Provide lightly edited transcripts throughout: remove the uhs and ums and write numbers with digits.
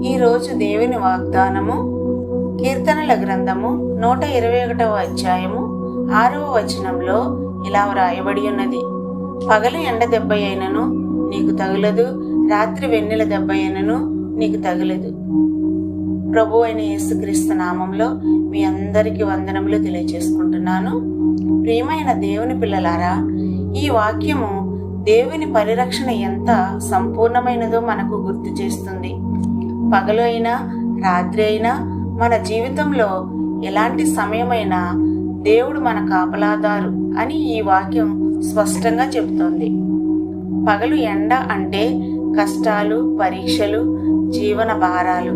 ఈరోజు దేవుని వాగ్దానము కీర్తనల గ్రంథము 121వ అధ్యాయము 6వ వచనంలో ఇలా వ్రాయబడి ఉన్నది. పగలు ఎండ దెబ్బ అయినను నీకు తగులదు, రాత్రి వెన్నెల దెబ్బ అయినను నీకు తగులదు. ప్రభు అయిన యేసుక్రీస్తు నామంలో మీ అందరికీ వందనములు తెలియజేసుకుంటున్నాను. ప్రియమైన దేవుని పిల్లలారా, ఈ వాక్యము దేవుని పరిరక్షణ ఎంత సంపూర్ణమైనదో మనకు గుర్తు చేస్తుంది. పగలు అయినా రాత్రి అయినా మన జీవితంలో ఎలాంటి సమయమైనా దేవుడు మన కాపలాదారు అని ఈ వాక్యం స్పష్టంగా చెబుతోంది. పగలు ఎండ అంటే కష్టాలు, పరీక్షలు, జీవన భారాలు.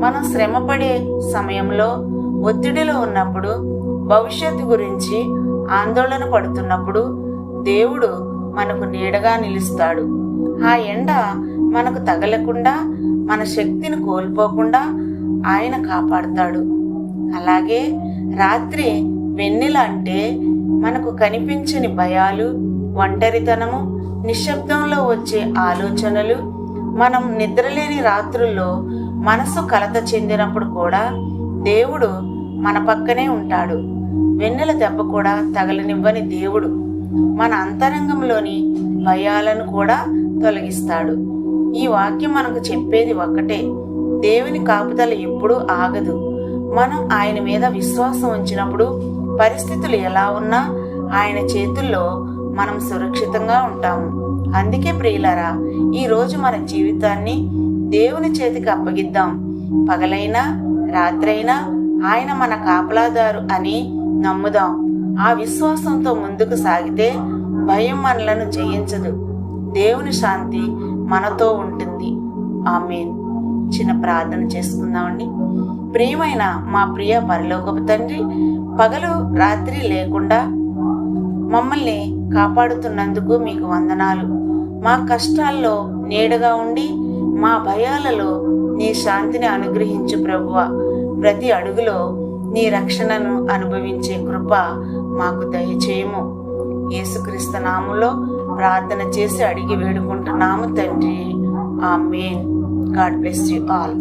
మనం శ్రమపడే సమయంలో, ఒత్తిడిలో ఉన్నప్పుడు, భవిష్యత్తు గురించి ఆందోళన పడుతున్నప్పుడు దేవుడు మనకు నీడగా నిలుస్తాడు. ఆ ఎండ మనకు తగలకుండా, మన శక్తిని కోల్పోకుండా ఆయన కాపాడుతాడు. అలాగే రాత్రి వెన్నెల అంటే మనకు కనిపించని భయాలు, ఒంటరితనము, నిశ్శబ్దంలో వచ్చే ఆలోచనలు. మనం నిద్రలేని రాత్రుల్లో మనసు కలత చెందినప్పుడు కూడా దేవుడు మన పక్కనే ఉంటాడు. వెన్నెల దెబ్బ కూడా తగలనివ్వని దేవుడు మన అంతరంగంలోని భయాలను కూడా తొలగిస్తాడు. ఈ వాక్యం మనకు చెప్పేది ఒక్కటే: దేవుని కాపుదల ఎప్పుడూ ఆగదు. మనం ఆయన మీద విశ్వాసం ఉంచినప్పుడు పరిస్థితులు ఎలా ఉన్నా ఆయన చేతుల్లో మనం సురక్షితంగా ఉంటాము. అందుకే ప్రియులారా, ఈరోజు మన జీవితాన్ని దేవుని చేతికి అప్పగిద్దాం. పగలైనా రాత్రైనా ఆయన మన కాపలాదారు అని నమ్ముదాం. ఆ విశ్వాసంతో ముందుకు సాగితే భయం మనలను జయించదు. దేవుని శాంతి మనతో ఉంటుంది. ఆమేన్. చిన్న ప్రార్థన చేసుకుందామండి. ప్రియమైన మా ప్రియ పరలోకపు తండ్రి, పగలు రాత్రి లేకుండా మమ్మల్ని కాపాడుతున్నందుకు మీకు వందనాలు. మా కష్టాల్లో నీడగా ఉండి మా భయాలలో నీ శాంతిని అనుగ్రహించు ప్రభువా. ప్రతి అడుగులో నీ రక్షణను అనుభవించే కృప మాకు దయచేయము. యేసుక్రీస్తు నామములో ప్రార్థన చేసి అడిగి వేడుకుంటున్నాము తండ్రి. ఆమేన్. God bless you all.